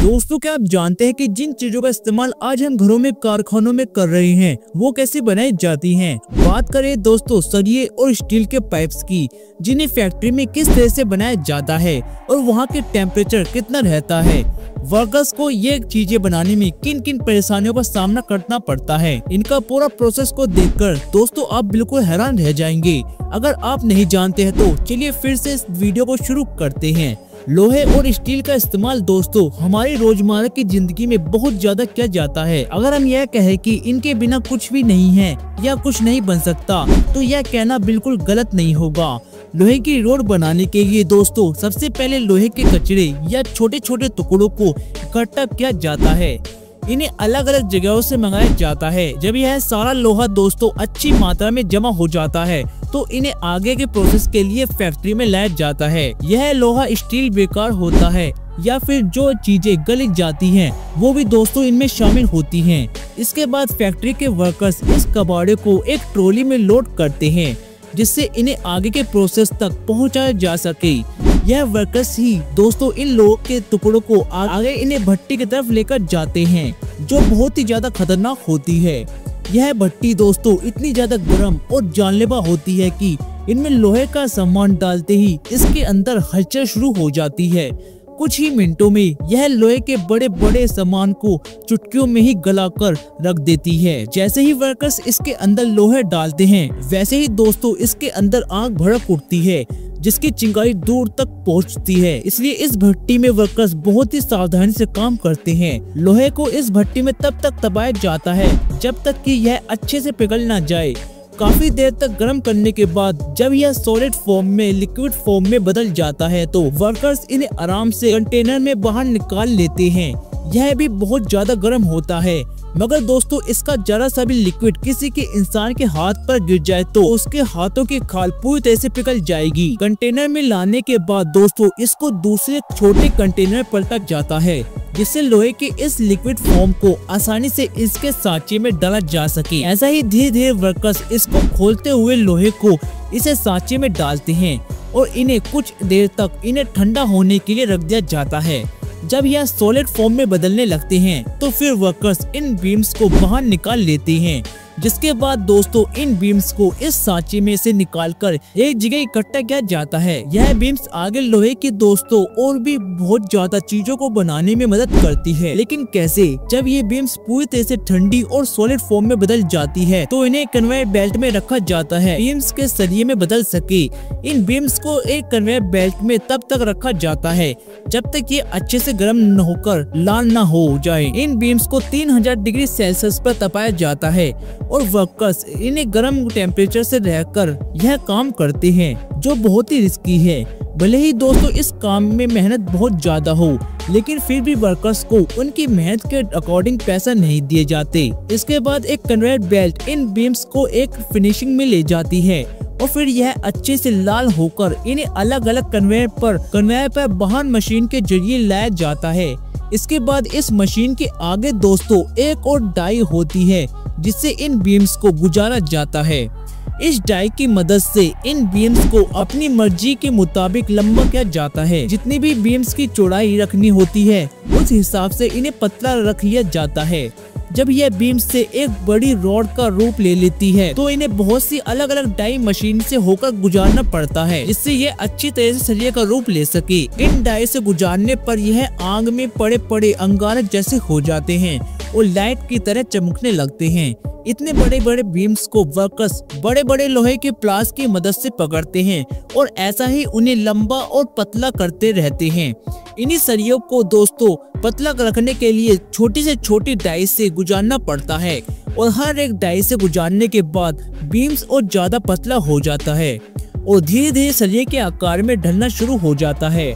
दोस्तों, क्या आप जानते हैं कि जिन चीजों का इस्तेमाल आज हम घरों में, कारखानों में कर रहे हैं वो कैसे बनाई जाती हैं। बात करें दोस्तों सरिये और स्टील के पाइप्स की, जिन्हें फैक्ट्री में किस तरह से बनाया जाता है और वहाँ के टेम्परेचर कितना रहता है। वर्कर्स को ये चीजें बनाने में किन किन परेशानियों का सामना करना पड़ता है, इनका पूरा प्रोसेस को देखकर दोस्तों आप बिल्कुल हैरान रह जाएंगे। अगर आप नहीं जानते हैं तो चलिए फिर से इस वीडियो को शुरू करते हैं। लोहे और स्टील का इस्तेमाल दोस्तों हमारी रोजमर्रा की जिंदगी में बहुत ज्यादा किया जाता है। अगर हम यह कहें कि इनके बिना कुछ भी नहीं है या कुछ नहीं बन सकता, तो यह कहना बिल्कुल गलत नहीं होगा। लोहे की रोड बनाने के लिए दोस्तों सबसे पहले लोहे के कचरे या छोटे छोटे टुकड़ों को इकट्ठा किया जाता है। इन्हें अलग अलग जगहों से मंगाया जाता है। जब यह सारा लोहा दोस्तों अच्छी मात्रा में जमा हो जाता है तो इन्हें आगे के प्रोसेस के लिए फैक्ट्री में लाया जाता है। यह लोहा स्टील बेकार होता है या फिर जो चीजें गल जाती हैं वो भी दोस्तों इनमें शामिल होती हैं। इसके बाद फैक्ट्री के वर्कर्स इस कबाड़े को एक ट्रॉली में लोड करते हैं, जिससे इन्हें आगे के प्रोसेस तक पहुंचाया जा सके। यह वर्कर्स ही दोस्तों इन लोगों के टुकड़ों को आगे इन्हें भट्टी की तरफ लेकर जाते हैं, जो बहुत ही ज्यादा खतरनाक होती है। यह भट्टी दोस्तों इतनी ज्यादा गर्म और जानलेवा होती है कि इनमें लोहे का सामान डालते ही इसके अंदर हलचल शुरू हो जाती है। कुछ ही मिनटों में यह लोहे के बड़े बड़े सामान को चुटकियों में ही गलाकर रख देती है। जैसे ही वर्कर्स इसके अंदर लोहे डालते हैं, वैसे ही दोस्तों इसके अंदर आग भड़क उठती है, जिसकी चिंगारी दूर तक पहुंचती है। इसलिए इस भट्टी में वर्कर्स बहुत ही सावधानी से काम करते हैं। लोहे को इस भट्टी में तब तक दबाया जाता है जब तक कि यह अच्छे से पिघल ना जाए। काफी देर तक गर्म करने के बाद जब यह सॉलिड फॉर्म में लिक्विड फॉर्म में बदल जाता है तो वर्कर्स इन्हें आराम से कंटेनर में बाहर निकाल लेते हैं। यह भी बहुत ज्यादा गर्म होता है, मगर दोस्तों इसका जरा सा भी लिक्विड किसी के इंसान के हाथ पर गिर जाए तो उसके हाथों की खाल पूरी तरह से पिघल जाएगी। कंटेनर में लाने के बाद दोस्तों इसको दूसरे छोटे कंटेनर पलटा जाता है, जिससे लोहे के इस लिक्विड फॉर्म को आसानी से इसके सांचे में डाला जा सके। ऐसा ही धीरे धीरे वर्कर्स इसको खोलते हुए लोहे को इसे सांचे में डालते हैं और इन्हें कुछ देर तक इन्हें ठंडा होने के लिए रख दिया जाता है। जब यह सॉलिड फॉर्म में बदलने लगते हैं तो फिर वर्कर्स इन बीम्स को बाहर निकाल लेते हैं, जिसके बाद दोस्तों इन बीम्स को इस सांचे में से निकालकर एक जगह इकट्ठा किया जाता है। यह बीम्स आगे लोहे की दोस्तों और भी बहुत ज्यादा चीजों को बनाने में मदद करती है। लेकिन कैसे? जब ये बीम्स पूरी तरह से ठंडी और सॉलिड फॉर्म में बदल जाती है तो इन्हें कन्वेयर बेल्ट में रखा जाता है, बीम्स के सरिये में बदल सके। इन बीम्स को एक कन्वेयर बेल्ट में तब तक रखा जाता है जब तक ये अच्छे से गर्म न होकर लाल न हो जाए। इन बीम्स को 3000 डिग्री सेल्सियस पर तपाया जाता है और वर्कर्स इन्हें गर्म टेम्परेचर से रहकर यह काम करते हैं, जो बहुत ही रिस्की है। भले ही दोस्तों इस काम में मेहनत बहुत ज्यादा हो, लेकिन फिर भी वर्कर्स को उनकी मेहनत के अकॉर्डिंग पैसा नहीं दिए जाते। इसके बाद एक कन्वेयर बेल्ट इन बीम्स को एक फिनिशिंग में ले जाती है और फिर यह अच्छे से लाल होकर इन्हें अलग अलग कन्वेयर पर बाहर मशीन के जरिए लाया जाता है। इसके बाद इस मशीन के आगे दोस्तों एक और डाई होती है, जिससे इन बीम्स को गुजारा जाता है। इस डाई की मदद से इन बीम्स को अपनी मर्जी के मुताबिक लंबा किया जाता है। जितनी भी बीम्स की चौड़ाई रखनी होती है उस हिसाब से इन्हें पतला रख लिया जाता है। जब यह बीम्स से एक बड़ी रॉड का रूप ले लेती है तो इन्हें बहुत सी अलग अलग डाई मशीन से होकर गुजारना पड़ता है, जिससे यह अच्छी तरह से सरिये का रूप ले सके। इन डाई से गुजारने पर यह आग में पड़े पड़े अंगारे जैसे हो जाते हैं और लाइट की तरह चमकने लगते हैं। इतने बड़े बड़े बीम्स को वर्कर्स बड़े बड़े लोहे के प्लास की मदद से पकड़ते हैं और ऐसा ही उन्हें लंबा और पतला करते रहते हैं। इन्हीं सरियों को दोस्तों पतला रखने के लिए छोटी से छोटी डाई से गुजारना पड़ता है और हर एक डाई से गुजारने के बाद बीम्स और ज्यादा पतला हो जाता है और धीरे धीरे सरिये के आकार में ढलना शुरू हो जाता है।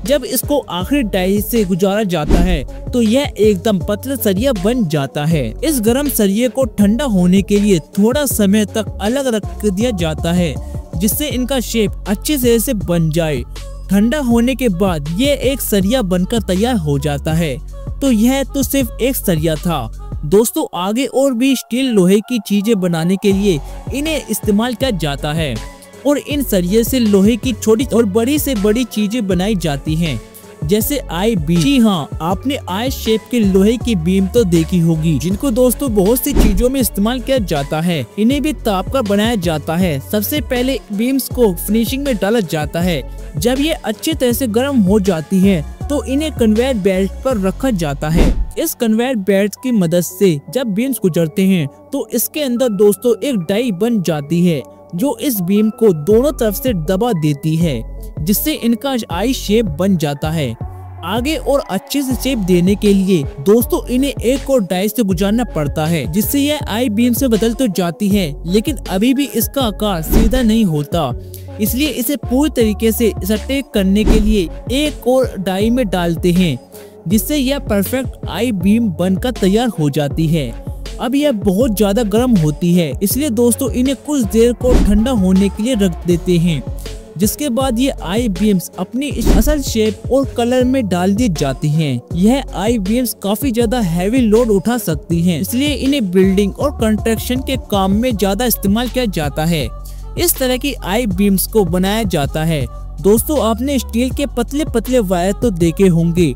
जब इसको आखिरी डाई से गुजारा जाता है तो यह एकदम पतला सरिया बन जाता है। इस गर्म सरिये को ठंडा होने के लिए थोड़ा समय तक अलग रख दिया जाता है, जिससे इनका शेप अच्छे तरह से बन जाए। ठंडा होने के बाद ये एक सरिया बनकर तैयार हो जाता है। तो यह तो सिर्फ एक सरिया था दोस्तों, आगे और भी स्टील लोहे की चीजें बनाने के लिए इन्हें इस्तेमाल किया जाता है और इन सरिये से लोहे की छोटी और बड़ी से बड़ी चीजें बनाई जाती हैं। जैसे आई बीम। जी हाँ, आपने आई शेप के लोहे की बीम तो देखी होगी, जिनको दोस्तों बहुत सी चीजों में इस्तेमाल किया जाता है। इन्हें भी ताप कर बनाया जाता है। सबसे पहले बीम्स को फिनिशिंग में डाला जाता है। जब ये अच्छी तरह से गर्म हो जाती है तो इन्हें कन्वेयर बेल्ट पर रखा जाता है। इस कन्वेयर बेल्ट की मदद से जब बीम्स गुजरते हैं तो इसके अंदर दोस्तों एक डाई बन जाती है, जो इस बीम को दोनों तरफ से दबा देती है, जिससे इनका आई शेप बन जाता है। आगे और अच्छे से शेप देने के लिए दोस्तों इन्हें एक और डाई से गुजारना पड़ता है, जिससे यह आई बीम से बदल तो जाती है, लेकिन अभी भी इसका आकार सीधा नहीं होता। इसलिए इसे पूरी तरीके से सटीक करने के लिए एक और डाई में डालते हैं, जिससे यह परफेक्ट आई बीम बनकर तैयार हो जाती है। अब यह बहुत ज्यादा गर्म होती है, इसलिए दोस्तों इन्हें कुछ देर को ठंडा होने के लिए रख देते हैं, जिसके बाद ये आई बीम्स अपनी असल शेप और कलर में डाल दी जाती हैं। यह आई बीम्स काफी ज्यादा हैवी लोड उठा सकती हैं, इसलिए इन्हें बिल्डिंग और कंस्ट्रक्शन के काम में ज्यादा इस्तेमाल किया जाता है। इस तरह की आई बीम्स को बनाया जाता है। दोस्तों आपने स्टील के पतले पतले वायर तो देखे होंगे,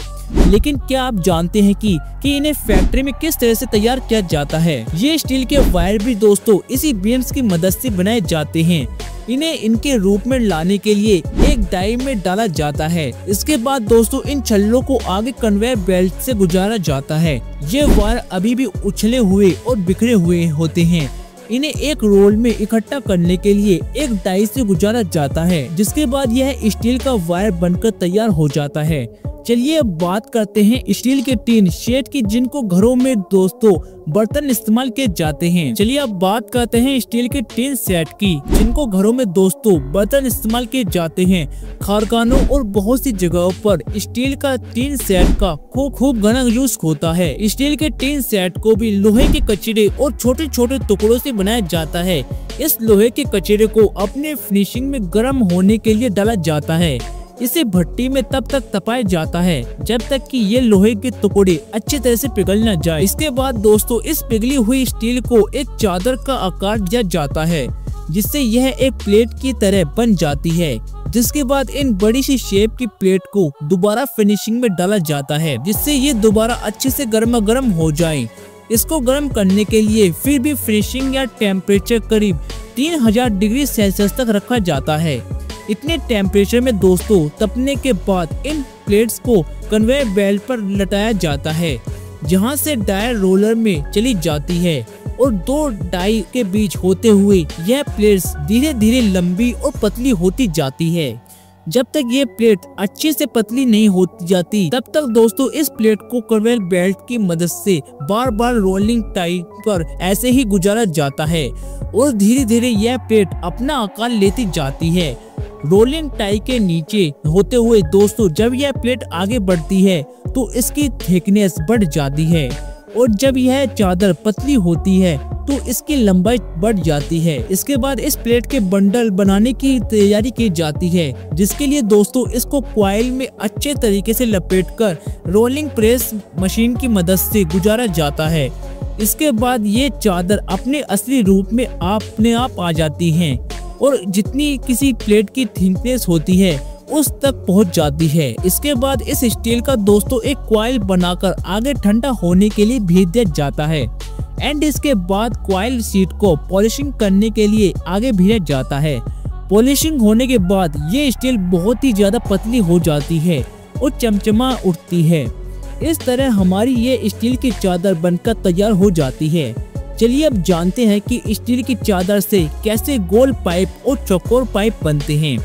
लेकिन क्या आप जानते हैं कि इन्हें फैक्ट्री में किस तरह से तैयार किया जाता है? ये स्टील के वायर भी दोस्तों इसी बीम्स की मदद से बनाए जाते हैं। इन्हें इनके रूप में लाने के लिए एक डाई में डाला जाता है। इसके बाद दोस्तों इन छल्लों को आगे कन्वेयर बेल्ट से गुजारा जाता है। ये वायर अभी भी उछले हुए और बिखरे हुए होते हैं। इन्हें एक रोल में इकट्ठा करने के लिए एक डाई से गुजारा जाता है, जिसके बाद यह स्टील का वायर बनकर तैयार हो जाता है। चलिए अब बात करते हैं स्टील के टीन शेड की, जिनको घरों में दोस्तों बर्तन इस्तेमाल किए जाते हैं। चलिए अब बात करते हैं स्टील के टीन सेट की, जिनको घरों में दोस्तों बर्तन इस्तेमाल किए जाते हैं। कारखानों और बहुत सी जगहों पर स्टील का टीन सेट का खूब घना यूज होता है। स्टील के टीन सेट को भी लोहे के कचरे और छोटे छोटे टुकड़ों से बनाया जाता है। इस लोहे के कचरे को अपने फिनिशिंग में गर्म होने के लिए डाला जाता है। इसे भट्टी में तब तक तपाया जाता है जब तक कि ये लोहे के टुकड़े अच्छी तरह से पिघल न जाए। इसके बाद दोस्तों इस पिघली हुई स्टील को एक चादर का आकार दिया जाता है, जिससे यह एक प्लेट की तरह बन जाती है। जिसके बाद इन बड़ी सी शेप की प्लेट को दोबारा फिनिशिंग में डाला जाता है, जिससे ये दोबारा अच्छे से गर्मा-गर्म हो जाए। इसको गर्म करने के लिए फिर भी फिनिशिंग या टेम्परेचर करीब 3000 डिग्री सेल्सियस तक रखा जाता है। इतने टेम्परेचर में दोस्तों तपने के बाद इन प्लेट्स को कन्वेयर बेल्ट पर लटाया जाता है, जहां से डाई रोलर में चली जाती है और दो डाई के बीच होते हुए यह प्लेट्स धीरे धीरे लंबी और पतली होती जाती है। जब तक ये प्लेट अच्छे से पतली नहीं होती जाती, तब तक दोस्तों इस प्लेट को कन्वेयर बेल्ट की मदद से बार बार रोलिंग टाई पर ऐसे ही गुजारा जाता है और धीरे धीरे यह प्लेट अपना आकार लेती जाती है। रोलिंग टाई के नीचे होते हुए दोस्तों जब यह प्लेट आगे बढ़ती है तो इसकी थिकनेस बढ़ जाती है, और जब यह चादर पतली होती है तो इसकी लंबाई बढ़ जाती है। इसके बाद इस प्लेट के बंडल बनाने की तैयारी की जाती है, जिसके लिए दोस्तों इसको कॉइल में अच्छे तरीके से लपेटकर रोलिंग प्रेस मशीन की मदद से गुजारा जाता है। इसके बाद ये चादर अपने असली रूप में अपने आप आ जाती हैं और जितनी किसी प्लेट की थिकनेस होती है उस तक पहुंच जाती है। इसके बाद इस स्टील का दोस्तों एक कॉइल बनाकर आगे ठंडा होने के लिए भेज दिया जाता है, एंड इसके बाद कॉइल शीट को पॉलिशिंग करने के लिए आगे भेजा जाता है। पॉलिशिंग होने के बाद ये स्टील बहुत ही ज्यादा पतली हो जाती है और चमचमा उठती है। इस तरह हमारी ये स्टील की चादर बनकर तैयार हो जाती है। चलिए अब जानते हैं कि स्टील की चादर से कैसे गोल पाइप और चौकोर पाइप बनते हैं।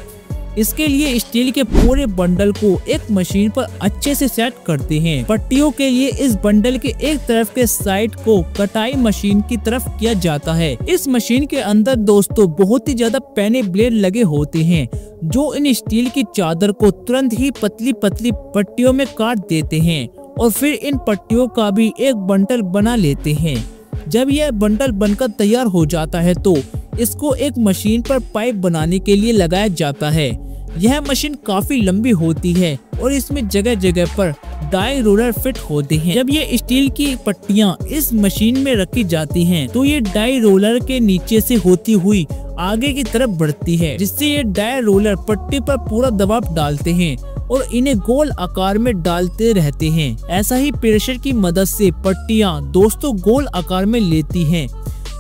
इसके लिए स्टील के पूरे बंडल को एक मशीन पर अच्छे से सेट करते हैं। पट्टियों के लिए इस बंडल के एक तरफ के साइड को कटाई मशीन की तरफ किया जाता है। इस मशीन के अंदर दोस्तों बहुत ही ज्यादा पैने ब्लेड लगे होते हैं, जो इन स्टील की चादर को तुरंत ही पतली पतली पट्टियों में काट देते हैं और फिर इन पट्टियों का भी एक बंडल बना लेते हैं। जब यह बंडल बनकर तैयार हो जाता है तो इसको एक मशीन पर पाइप बनाने के लिए लगाया जाता है। यह मशीन काफी लंबी होती है और इसमें जगह जगह पर डाई रोलर फिट होते हैं। जब ये स्टील की पट्टियां इस मशीन में रखी जाती हैं, तो ये डाई रोलर के नीचे से होती हुई आगे की तरफ बढ़ती है, जिससे ये डाई रोलर पट्टी पर पूरा दबाव डालते हैं। और इन्हें गोल आकार में डालते रहते हैं। ऐसा ही प्रेशर की मदद से पट्टियां दोस्तों गोल आकार में लेती हैं,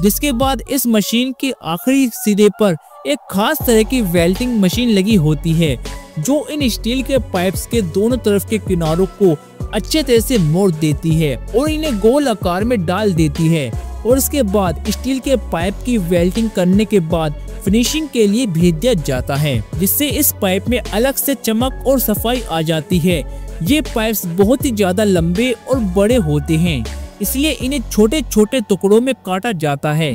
जिसके बाद इस मशीन के आखिरी सिरे पर एक खास तरह की वेल्डिंग मशीन लगी होती है, जो इन स्टील के पाइप्स के दोनों तरफ के किनारों को अच्छे तरह से मोड़ देती है और इन्हें गोल आकार में डाल देती है। और इसके बाद स्टील के पाइप की वेल्डिंग करने के बाद फिनिशिंग के लिए भेज दिया जाता है, जिससे इस पाइप में अलग से चमक और सफाई आ जाती है। ये पाइप्स बहुत ही ज्यादा लंबे और बड़े होते हैं, इसलिए इन्हें छोटे छोटे टुकड़ों में काटा जाता है।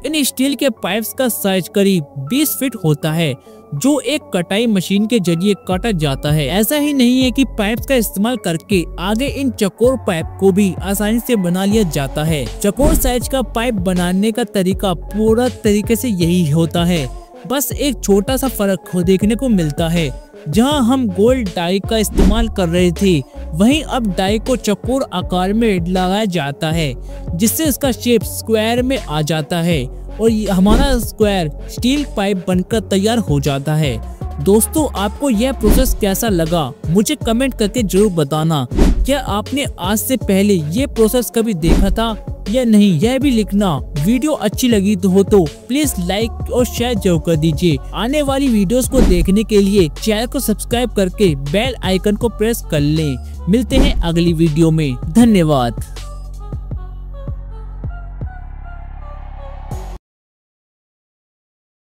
इन स्टील के पाइप्स का साइज करीब 20 फीट होता है, जो एक कटाई मशीन के जरिए काटा जाता है। ऐसा ही नहीं है कि पाइप्स का इस्तेमाल करके आगे इन चौकोर पाइप को भी आसानी से बना लिया जाता है। चौकोर साइज का पाइप बनाने का तरीका पूरा तरीके से यही होता है, बस एक छोटा सा फर्क देखने को मिलता है। जहां हम गोल डाई का इस्तेमाल कर रहे थे, वहीं अब डाई को चौकोर आकार में लगाया जाता है, जिससे इसका शेप स्क्वायर में आ जाता है और हमारा स्क्वायर स्टील पाइप बनकर तैयार हो जाता है। दोस्तों, आपको यह प्रोसेस कैसा लगा मुझे कमेंट करके जरूर बताना। क्या आपने आज से पहले ये प्रोसेस कभी देखा था या नहीं, यह भी लिखना। वीडियो अच्छी लगी तो प्लीज लाइक और शेयर जरूर कर दीजिए। आने वाली वीडियोस को देखने के लिए चैनल को सब्सक्राइब करके बेल आइकन को प्रेस कर लें। मिलते हैं अगली वीडियो में। धन्यवाद।